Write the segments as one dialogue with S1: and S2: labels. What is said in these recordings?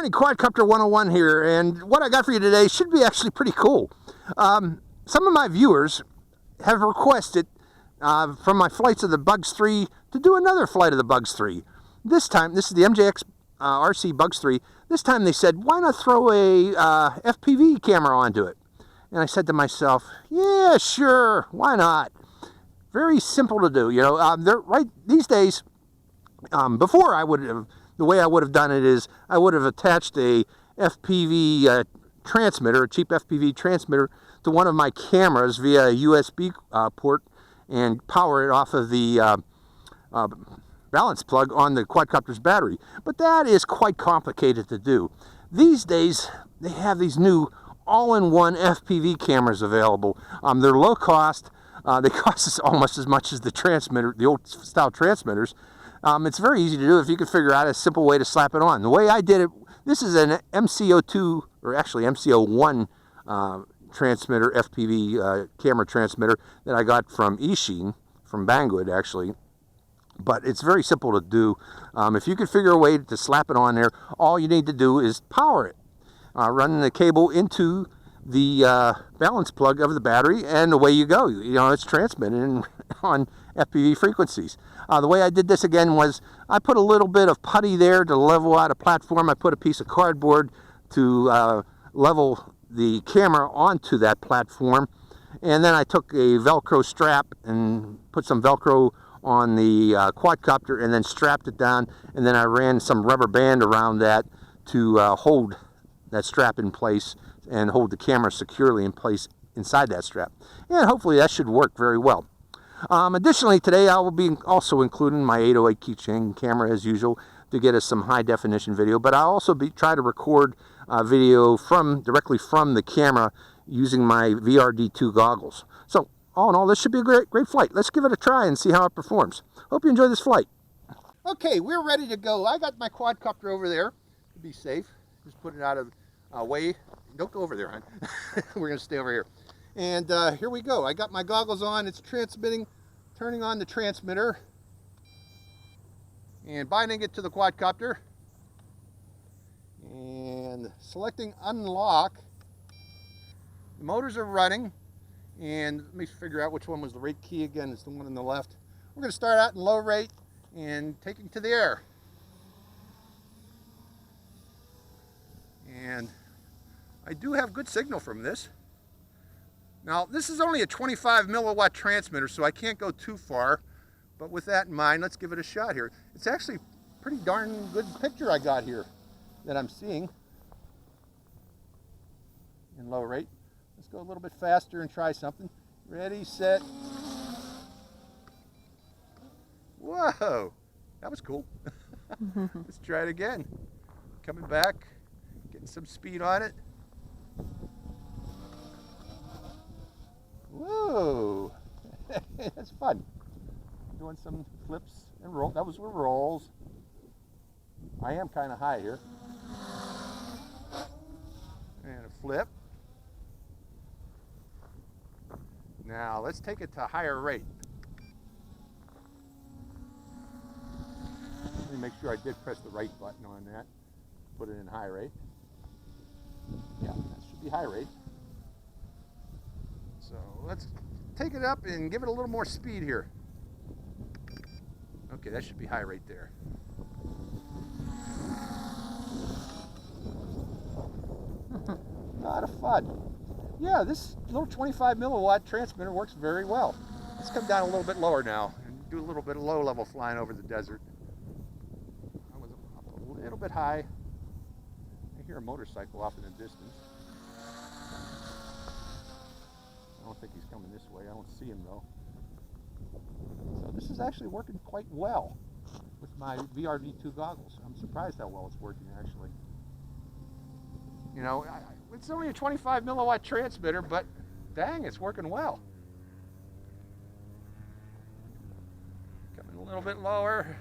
S1: Johnny, Quadcopter 101 here, and what I got for you today should be actually pretty cool. Some of my viewers have requested from my flights of the Bugs 3 to do another flight of the Bugs 3. This time, this is the MJX RC Bugs 3. This time they said, why not throw a FPV camera onto it? And I said to myself, yeah, sure, why not? Very simple to do. You know, they're right these days. Before I would have, the way I would have done it is I would have attached a FPV transmitter, a cheap FPV transmitter, to one of my cameras via a USB port and power it off of the balance plug on the quadcopter's battery. But that is quite complicated to do. These days, they have these new all-in-one FPV cameras available. They're low cost. They cost us almost as much as the transmitter, the old style transmitters. It's very easy to do if you can figure out a simple way to slap it on. The way I did it, this is an MCO2, or actually MCO1 transmitter, FPV camera transmitter that I got from Ishin, from Banggood actually. But it's very simple to do. If you can figure a way to slap it on there, all you need to do is power it. Run the cable into the balance plug of the battery, and away you go. You know, it's transmitting on FPV frequencies. The way I did this again was I put a little bit of putty there to level out a platform. I put a piece of cardboard to level the camera onto that platform, and then I took a Velcro strap and put some Velcro on the quadcopter and then strapped it down, and then I ran some rubber band around that to hold that strap in place and hold the camera securely in place inside that strap. And hopefully that should work very well. Additionally, today I will be also including my 808 keychain camera as usual to get us some high definition video, but I'll also try to record video directly from the camera using my VRD2 goggles. So all in all, this should be a great flight. Let's give it a try and see how it performs. Hope you enjoy this flight. Okay, we're ready to go. I got my quadcopter over there to be safe. Just put it out of way. Don't go over there, hon. We're going to stay over here. And here we go. I got my goggles on. It's transmitting, turning on the transmitter, and binding it to the quadcopter. And selecting unlock. The motors are running. And let me figure out which one was the rate key again. It's the one on the left. We're going to start out in low rate and taking to the air. And I do have good signal from this. Now, this is only a 25 milliwatt transmitter, so I can't go too far. But with that in mind, let's give it a shot here. It's actually a pretty darn good picture I got here that I'm seeing in low rate. Let's go a little bit faster and try something. Ready, set. Whoa, that was cool. Let's try it again. Coming back, getting some speed on it. Whoa, that's fun. Doing some flips and rolls. That was with rolls. I am kind of high here. And a flip. Now let's take it to a higher rate. Let me make sure I did press the right button on that. Put it in high rate. Yeah, that should be high rate. So let's take it up and give it a little more speed here. Okay, that should be high rate there. A lot of fun. Yeah, this little 25 milliwatt transmitter works very well. Let's come down a little bit lower now and do a little bit of low level flying over the desert. I was up a little bit high. I hear a motorcycle off in the distance. I don't think he's coming this way. I don't see him though. So this is actually working quite well with my VRD2 goggles. I'm surprised how well it's working actually. You know, it's only a 25 milliwatt transmitter, but dang, it's working well. Coming a little bit lower.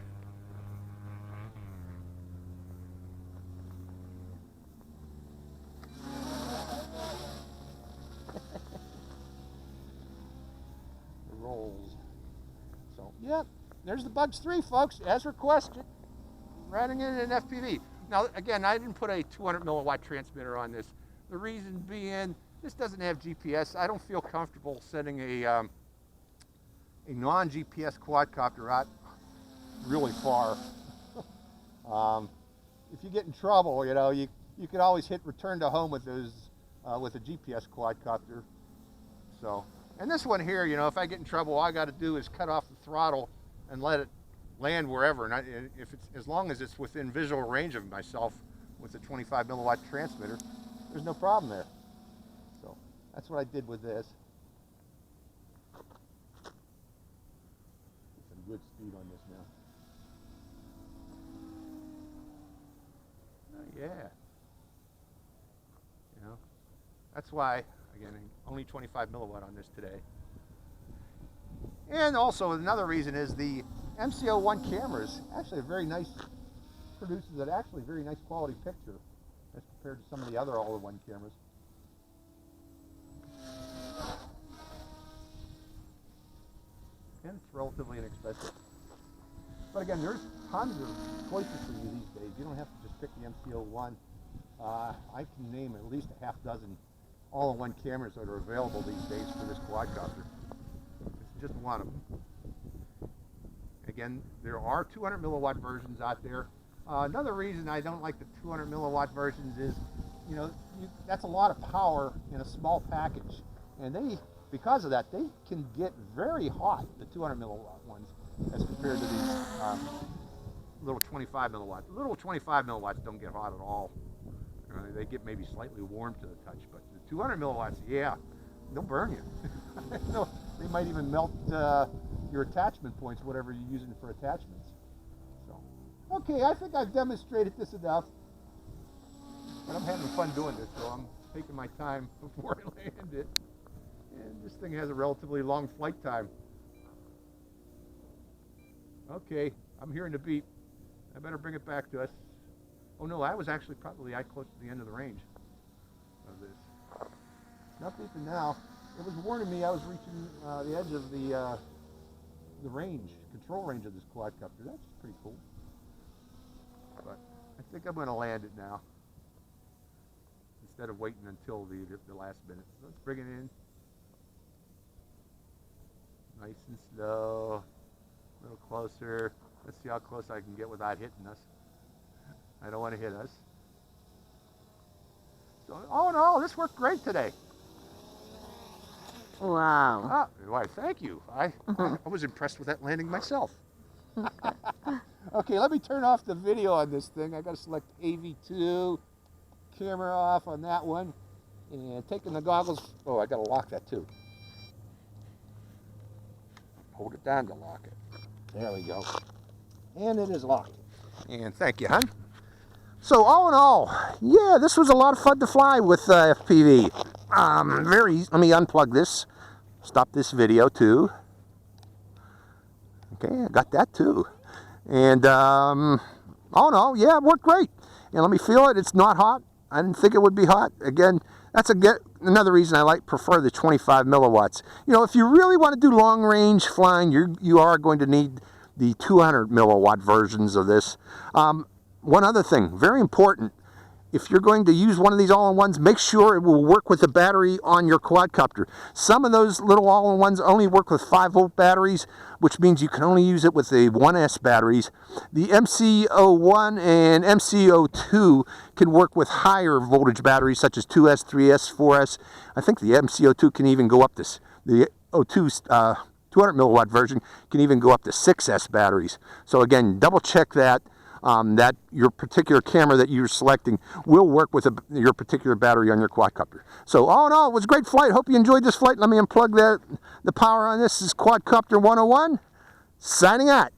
S1: The rolls. So, yep, there's the Bugs 3, folks, as requested. Riding in an FPV. Now, again, I didn't put a 200 milliwatt transmitter on this. The reason being, this doesn't have GPS. I don't feel comfortable sending a non-GPS quadcopter out really far. If you get in trouble, you know, you could always hit return to home with those with a GPS quadcopter. So, and this one here, you know, if I get in trouble, all I got to do is cut off the throttle and let it land wherever. And if it's, as long as it's within visual range of myself with a 25 milliwatt transmitter, there's no problem there. So that's what I did with this. Some good speed on this now. Yeah. You know, that's why, again, only 25 milliwatt on this today. And also another reason is the MCO1 camera is actually a very nice, produces an actually very nice quality picture as compared to some of the other all-in-one cameras. And it's relatively inexpensive. But again, there's tons of choices for you these days. You don't have to just pick the MCO1. I can name at least a half dozen all-in-one cameras that are available these days for this quadcopter. It's just one of them. Again, there are 200 milliwatt versions out there. Another reason I don't like the 200 milliwatt versions is, you know, that's a lot of power in a small package. And because of that, they can get very hot, the 200 milliwatt ones, as compared to these little 25 milliwatts. Little 25 milliwatts don't get hot at all. They get maybe slightly warm to the touch, but the 200 milliwatts, yeah, they'll burn you. They might even melt your attachment points, whatever you're using for attachments. So, okay, I think I've demonstrated this enough, but I'm having fun doing this, so I'm taking my time before I land it. And this thing has a relatively long flight time. Okay, I'm hearing the beep. I better bring it back to us. Oh no, I was actually probably close to the end of the range of this. Not beeping now. It was warning me I was reaching the edge of the range, control range of this quadcopter. That's pretty cool. But I think I'm going to land it now instead of waiting until the last minute. So let's bring it in. Nice and slow. A little closer. Let's see how close I can get without hitting us. I don't want to hit us. So, all in all, this worked great today.
S2: Wow.
S1: Why, thank you. I was impressed with that landing myself. Okay, let me turn off the video on this thing. I got to select AV2, camera off on that one, and taking the goggles. Oh, I got to lock that too. Hold it down to lock it. There we go. And it is locked. And thank you, hon. So all in all, yeah, this was a lot of fun to fly with FPV. Very easy. Let me unplug this. Stop this video too. Okay, I got that too. And all in all, yeah, it worked great. And let me feel it. It's not hot. I didn't think it would be hot. Again, that's another reason I prefer the 25 milliwatts. You know, if you really want to do long range flying, you are going to need the 200 milliwatt versions of this. One other thing, very important, if you're going to use one of these all-in-ones, make sure it will work with the battery on your quadcopter. Some of those little all-in-ones only work with 5-volt batteries, which means you can only use it with the 1S batteries. The MCO1 and MCO2 can work with higher voltage batteries, such as 2S, 3S, 4S. I think the MCO2 can even go up this. The O2's 200 milliwatt version can even go up to 6S batteries. So again, double check that. That your particular camera that you're selecting will work with your particular battery on your quadcopter. So all in all, it was a great flight. Hope you enjoyed this flight. Let me unplug the power on this. This is Quadcopter 101, signing out.